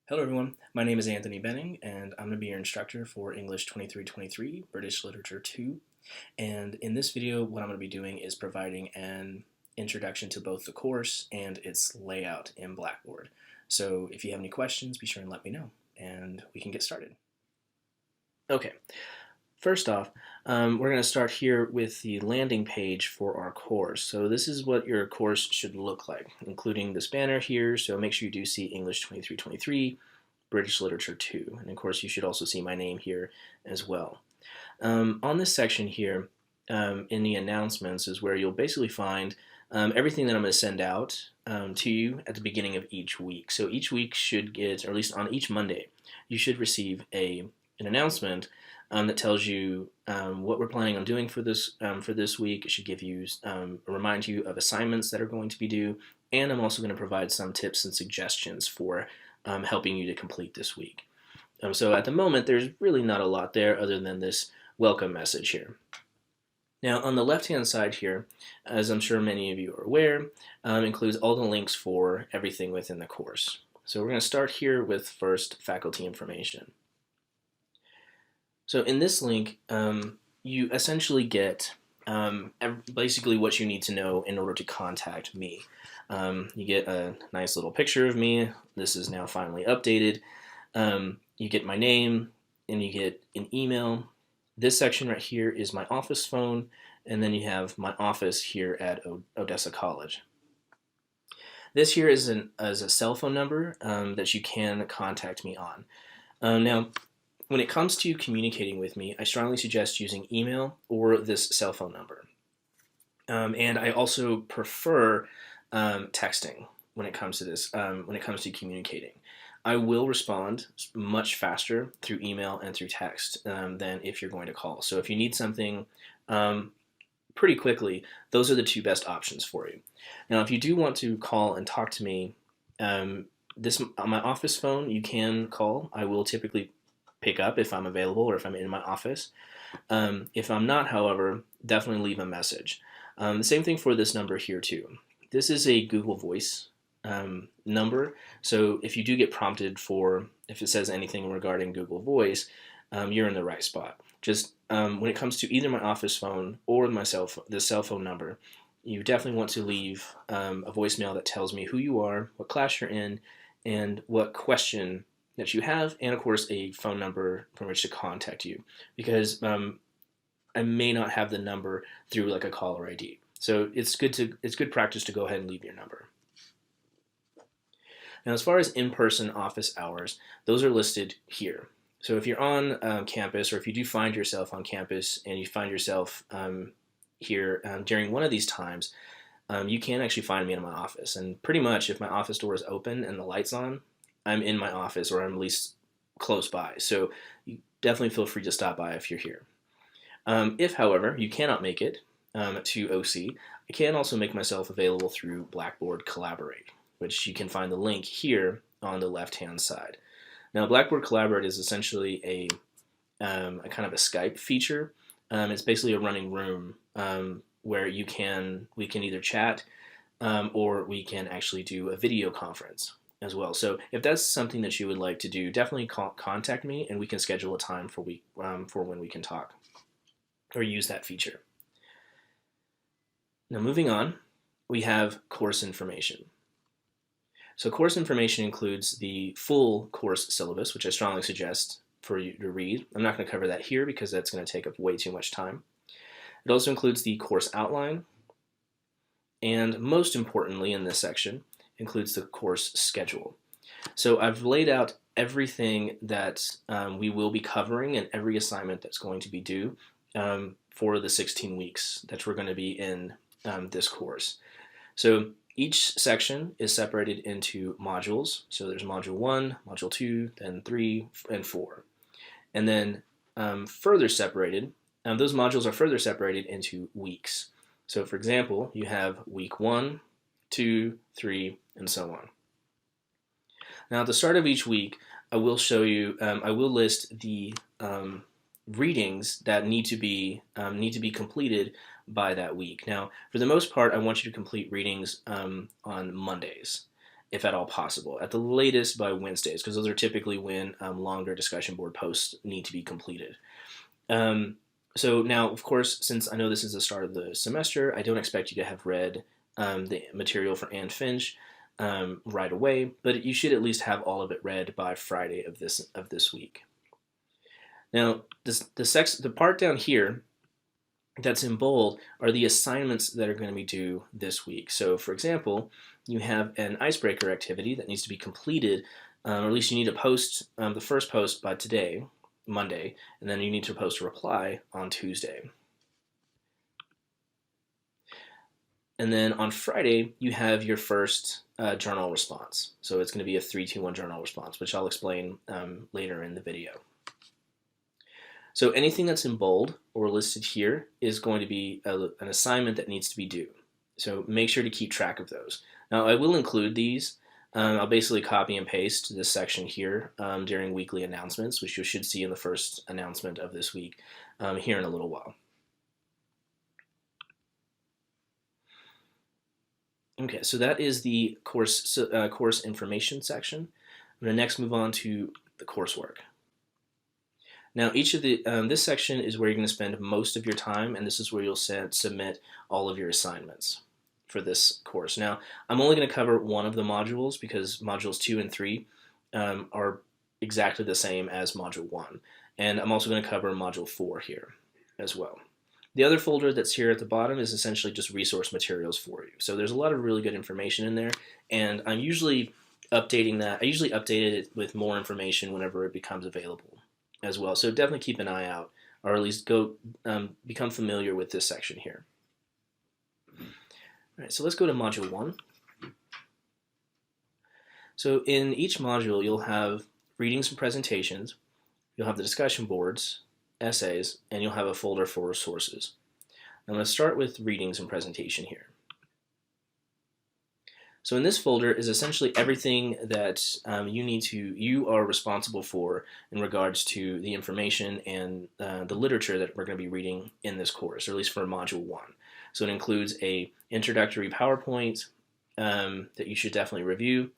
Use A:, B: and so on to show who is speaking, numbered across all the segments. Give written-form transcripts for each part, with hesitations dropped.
A: Hello everyone, my name is Anthony Benning and I'm going to be your instructor for English 2323, British Literature 2. And in this video what I'm going to be doing is providing an introduction to both the course and its layout in Blackboard. So if you have any questions, be sure and let me know and we can get started. Okay, first off, we're going to start here with the landing page for our course. So this is what your course should look like, including this banner here. So make sure you do see English 2323, British Literature 2. And of course, you should also see my name here as well. On this section here, in the announcements is where you'll basically find everything that I'm going to send out to you at the beginning of each week. So each week should get, or at least on each Monday, you should receive an announcement that tells you what we're planning on doing for this week. It should give you remind you of assignments that are going to be due, and I'm also going to provide some tips and suggestions for helping you to complete this week. So at the moment, there's really not a lot there other than this welcome message here. Now on the left-hand side here, as I'm sure many of you are aware, includes all the links for everything within the course. So we're going to start here with first faculty information. So in this link, you essentially get basically what you need to know in order to contact me. You get a nice little picture of me. This is now finally updated. You get my name, and you get an email. This section right here is my office phone, and then you have my office here at Odessa College. This here is a cell phone number that you can contact me on. Now, when it comes to communicating with me, I strongly suggest using email or this cell phone number. And I also prefer texting when it comes to this, when it comes to communicating. I will respond much faster through email and through text than if you're going to call. So if you need something pretty quickly, those are the two best options for you. Now, if you do want to call and talk to me, on my office phone, you can call. I will typically pick up if I'm available or if I'm in my office. If I'm not, however, definitely leave a message. The same thing for this number here too. This is a Google Voice number, so if you do get prompted if it says anything regarding Google Voice, you're in the right spot. Just when it comes to either my office phone or the cell phone number, you definitely want to leave a voicemail that tells me who you are, what class you're in, and what question that you have, and of course a phone number from which to contact you, because I may not have the number through like a caller ID. So it's good practice to go ahead and leave your number. Now, as far as in-person office hours, those are listed here. So if you're on campus, or if you do find yourself on campus and you find yourself here during one of these times, you can actually find me in my office. And pretty much if my office door is open and the light's on, I'm in my office, or I'm at least close by. So you definitely feel free to stop by if you're here. If, however, you cannot make it to OC, I can also make myself available through Blackboard Collaborate, which you can find the link here on the left-hand side. Now, Blackboard Collaborate is essentially a kind of a Skype feature. It's basically a running room where we can either chat or we can actually do a video conference as well. So if that's something that you would like to do, definitely contact me and we can schedule a time for when we can talk or use that feature. Now moving on, we have course information. So course information includes the full course syllabus, which I strongly suggest for you to read. I'm not going to cover that here because that's going to take up way too much time. It also includes the course outline, and most importantly in this section, includes the course schedule. So I've laid out everything that we will be covering and every assignment that's going to be due for the 16 weeks that we're going to be in this course. So each section is separated into modules. So there's module 1, module 2, then 3, and 4. And then further separated, those modules are further separated into weeks. So for example, you have week 1, 2, 3, and so on. Now at the start of each week, I will show you, I will list the readings that need to be completed by that week. Now, for the most part, I want you to complete readings on Mondays. if at all possible, at the latest by Wednesdays, because those are typically when longer discussion board posts need to be completed. So now, of course, since I know this is the start of the semester, I don't expect you to have read the material for Anne Finch right away, but you should at least have all of it read by Friday of this week. Now, the part down here that's in bold are the assignments that are going to be due this week. So, for example, you have an icebreaker activity that needs to be completed, or at least you need to post the first post by today, Monday, and then you need to post a reply on Tuesday. And then on Friday, you have your first journal response. So it's going to be a 3-2-1 journal response, which I'll explain later in the video. So anything that's in bold or listed here is going to be an assignment that needs to be due. So make sure to keep track of those. Now I will include these. I'll basically copy and paste this section here during weekly announcements, which you should see in the first announcement of this week here in a little while. Okay, so that is the course information section. I'm going to next move on to the coursework. Now, each of this section is where you're going to spend most of your time, and this is where you'll submit all of your assignments for this course. Now, I'm only going to cover one of the modules because modules 2 and 3 are exactly the same as module 1, and I'm also going to cover module 4 here as well. The other folder that's here at the bottom is essentially just resource materials for you. So there's a lot of really good information in there, and I'm usually updating that. I usually update it with more information whenever it becomes available as well. So definitely keep an eye out, or at least go become familiar with this section here. All right, so let's go to module 1. So in each module, you'll have readings and presentations, you'll have the discussion boards, essays, and you'll have a folder for resources. I'm going to start with readings and presentation here. So in this folder is essentially everything that you are responsible for in regards to the information and the literature that we're going to be reading in this course, or at least for module 1. So it includes a introductory PowerPoint that you should definitely review.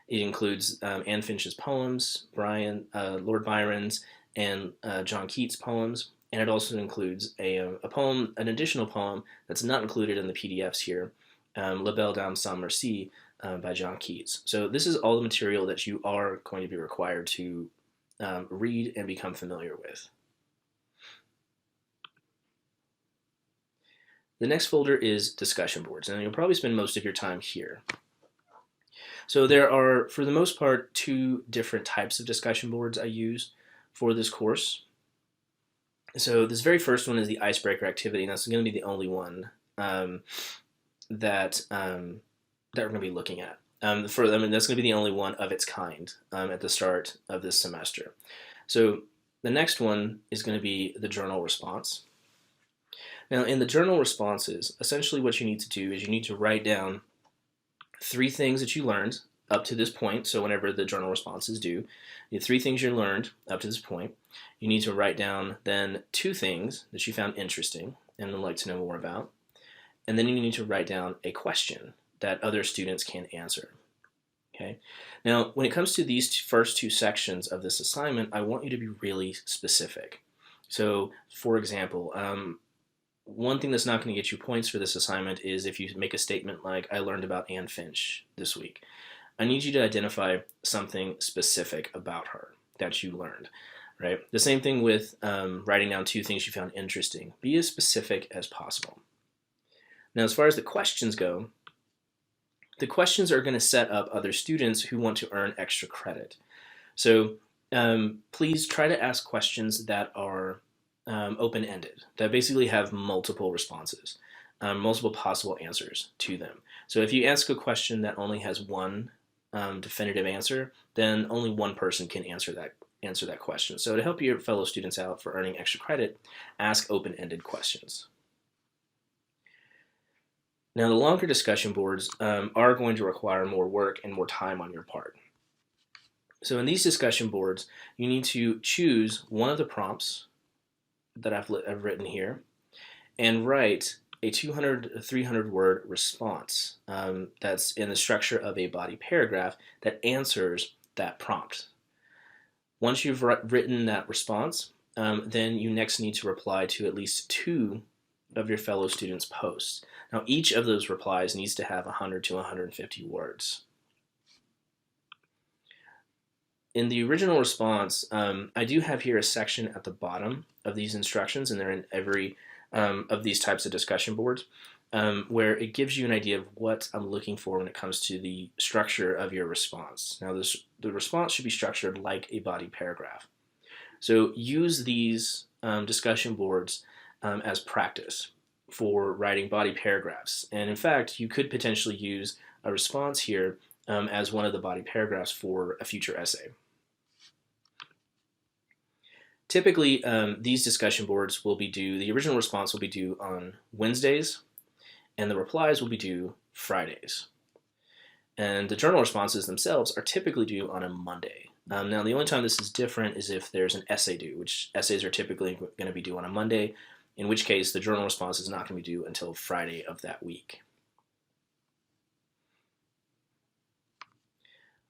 A: It includes Anne Finch's poems, Lord Byron's, and John Keats' poems, and it also includes an additional poem that's not included in the PDFs here, La Belle Dame sans Merci by John Keats. So this is all the material that you are going to be required to read and become familiar with. The next folder is discussion boards, and you'll probably spend most of your time here. So there are, for the most part, 2 different types of discussion boards I use for this course. So this very first one is the icebreaker activity, and that's going to be the only one that we're going to be looking at. That's going to be the only one of its kind at the start of this semester. So the next one is going to be the journal response. Now in the journal responses, essentially what you need to do is you need to write down 3 things that you learned up to this point. So whenever the journal response is due, you have 3 things you learned up to this point. You need to write down then 2 things that you found interesting and would like to know more about. And then you need to write down a question that other students can answer. Okay. Now, when it comes to these first 2 sections of this assignment, I want you to be really specific. So, for example, one thing that's not going to get you points for this assignment is if you make a statement like, I learned about Anne Finch this week. I need you to identify something specific about her that you learned, right? The same thing with writing down 2 things you found interesting. Be as specific as possible. Now, as far as the questions go, the questions are going to set up other students who want to earn extra credit. So please try to ask questions that are open-ended, that basically have multiple responses, multiple possible answers to them. So if you ask a question that only has one definitive answer, then only one person can answer that question. So to help your fellow students out for earning extra credit, ask open-ended questions. Now, the longer discussion boards are going to require more work and more time on your part. So in these discussion boards, you need to choose one of the prompts that I've written here and write a 200, 300 word response that's in the structure of a body paragraph that answers that prompt. Once you've written that response, then you next need to reply to at least 2 of your fellow students' posts. Now, each of those replies needs to have 100 to 150 words. In the original response, I do have here a section at the bottom of these instructions, and they're in every of these types of discussion boards, where it gives you an idea of what I'm looking for when it comes to the structure of your response. Now, the response should be structured like a body paragraph. So use these discussion boards as practice for writing body paragraphs. And in fact, you could potentially use a response here as one of the body paragraphs for a future essay. Typically, these discussion boards will be due, the original response will be due on Wednesdays, and the replies will be due Fridays. And the journal responses themselves are typically due on a Monday. Now, the only time this is different is if there's an essay due, which essays are typically going to be due on a Monday, in which case the journal response is not going to be due until Friday of that week.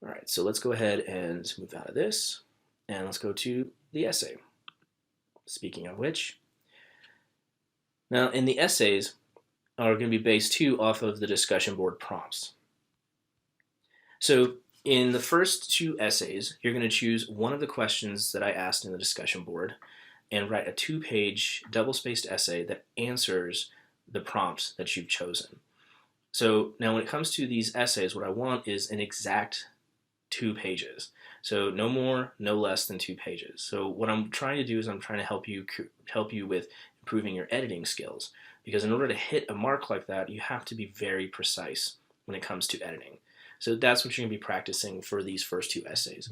A: All right, so let's go ahead and move out of this, and let's go to the essay. Speaking of which, now in the essays are going to be based too off of the discussion board prompts. So in the first 2 essays, you're going to choose one of the questions that I asked in the discussion board and write a 2-page double-spaced essay that answers the prompts that you've chosen. So now when it comes to these essays, what I want is an exact 2 pages. So no more, no less than 2 pages. So what I'm trying to do is I'm trying to help you with improving your editing skills, because in order to hit a mark like that, you have to be very precise when it comes to editing. So that's what you're going to be practicing for these first 2 essays.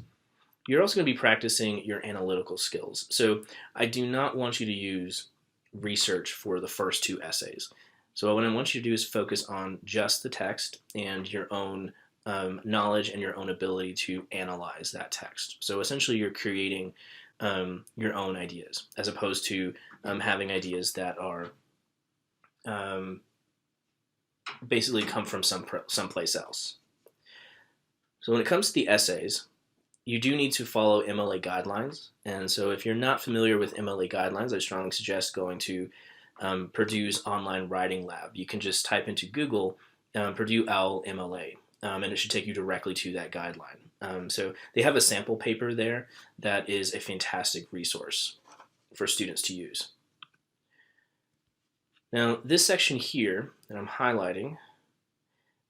A: You're also going to be practicing your analytical skills. So I do not want you to use research for the first 2 essays. So what I want you to do is focus on just the text and your own knowledge and your own ability to analyze that text. So essentially you're creating your own ideas as opposed to having ideas that are basically come from someplace else. So when it comes to the essays, you do need to follow MLA guidelines. And so if you're not familiar with MLA guidelines, I strongly suggest going to Purdue's online writing lab. You can just type into Google Purdue OWL MLA. And it should take you directly to that guideline. So they have a sample paper there that is a fantastic resource for students to use. Now, this section here that I'm highlighting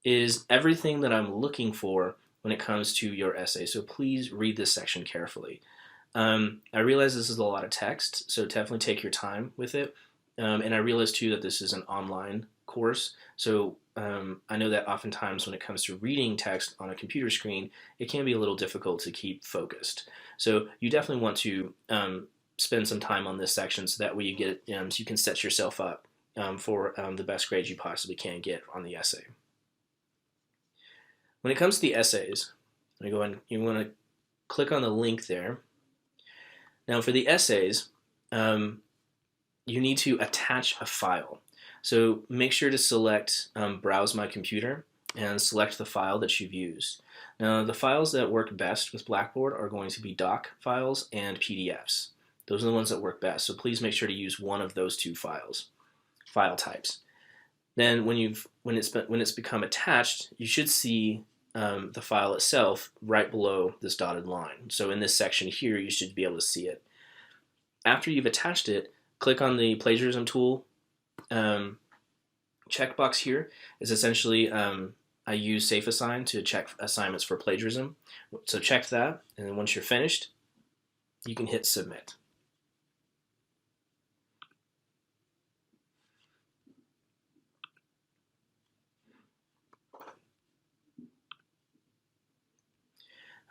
A: is everything that I'm looking for when it comes to your essay. So please read this section carefully. I realize this is a lot of text, so definitely take your time with it. And I realize too that this is an online course, so I know that oftentimes when it comes to reading text on a computer screen, it can be a little difficult to keep focused. So you definitely want to spend some time on this section so that way you get so you can set yourself up for the best grades you possibly can get on the essay. When it comes to the essays, you want to click on the link there. Now for the essays, you need to attach a file. So make sure to select Browse My Computer and select the file that you've used. Now the files that work best with Blackboard are going to be doc files and PDFs. Those are the ones that work best, so please make sure to use one of those 2 file types. Then when it's become attached, you should see the file itself right below this dotted line. So in this section here, you should be able to see it. After you've attached it, click on the plagiarism tool. Checkbox here is essentially I use Safe Assign to check assignments for plagiarism. So check that, and then once you're finished, you can hit submit.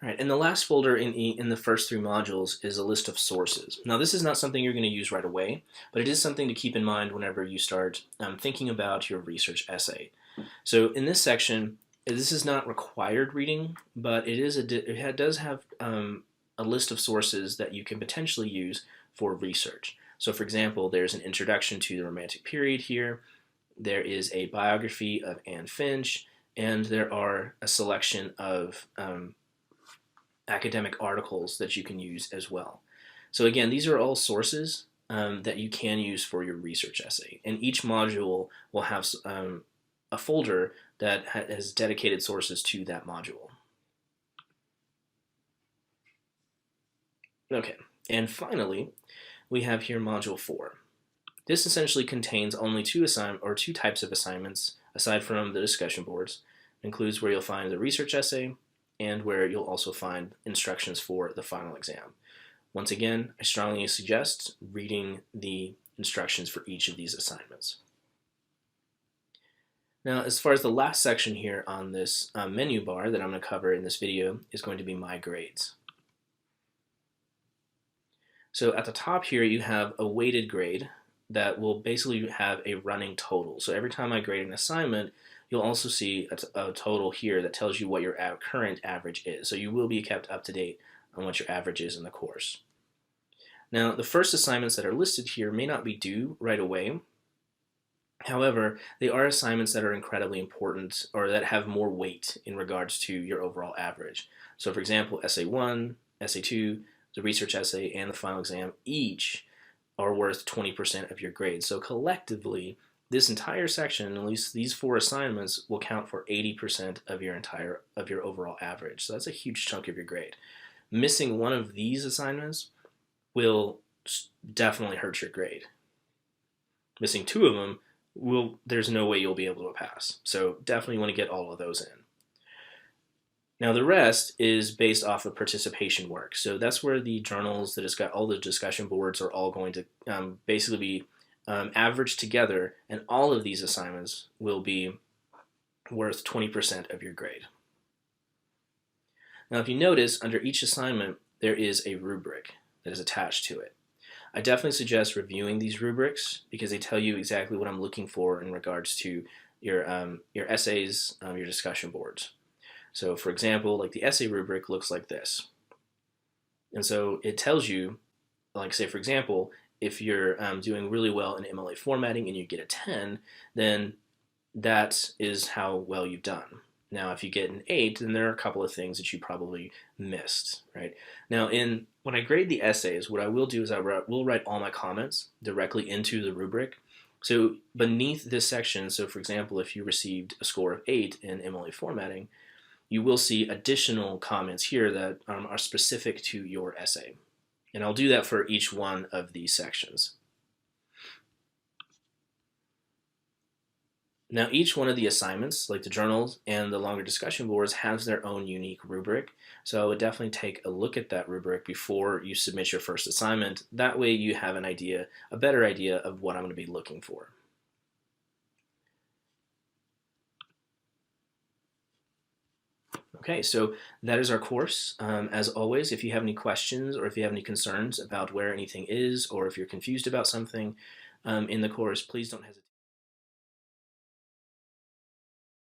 A: All right, and the last folder in the first 3 modules is a list of sources. Now this is not something you're going to use right away, but it is something to keep in mind whenever you start thinking about your research essay. So in this section, this is not required reading, but it does have a list of sources that you can potentially use for research. So for example, there's an introduction to the Romantic period here, there is a biography of Anne Finch, and there are a selection of academic articles that you can use as well. So again, these are all sources that you can use for your research essay. And each module will have a folder that has dedicated sources to that module. Okay, and finally, we have here Module 4. This essentially contains only two types of assignments aside from the discussion boards. It includes where you'll find the research essay and where you'll also find instructions for the final exam. Once again, I strongly suggest reading the instructions for each of these assignments. Now, as far as the last section here on this menu bar that I'm going to cover in this video is going to be My Grades. So at the top here, you have a weighted grade that will basically have a running total. So every time I grade an assignment, you'll also see a total here that tells you what your current average is. So you will be kept up to date on what your average is in the course. Now, the first assignments that are listed here may not be due right away. However, they are assignments that are incredibly important or that have more weight in regards to your overall average. So for example, Essay 1, Essay 2, the research essay, and the final exam each are worth 20% of your grade. So collectively, this entire section, at least these 4 assignments, will count for 80% of your overall average. So that's a huge chunk of your grade. Missing one of these assignments will definitely hurt your grade. Missing 2 of them, there's no way you'll be able to pass. So definitely want to get all of those in. Now the rest is based off of participation work. So that's where the journals, all the discussion boards are all going to basically be averaged together, and all of these assignments will be worth 20% of your grade. Now if you notice, under each assignment there is a rubric that is attached to it. I definitely suggest reviewing these rubrics because they tell you exactly what I'm looking for in regards to your essays, your discussion boards. So for example, like the essay rubric looks like this. And so it tells you, like say for example, if you're doing really well in MLA formatting and you get a 10, then that is how well you've done. Now if you get an 8, then there are a couple of things that you probably missed, right? Now when I grade the essays, what I will do is I will write all my comments directly into the rubric. So beneath this section, so for example, if you received a score of 8 in MLA formatting, you will see additional comments here that are specific to your essay. And I'll do that for each one of these sections. Now each one of the assignments, like the journals and the longer discussion boards, has their own unique rubric. So I would definitely take a look at that rubric before you submit your first assignment. That way you have a better idea of what I'm going to be looking for. Okay, so that is our course. As always, if you have any questions or if you have any concerns about where anything is or if you're confused about something in the course, please don't hesitate.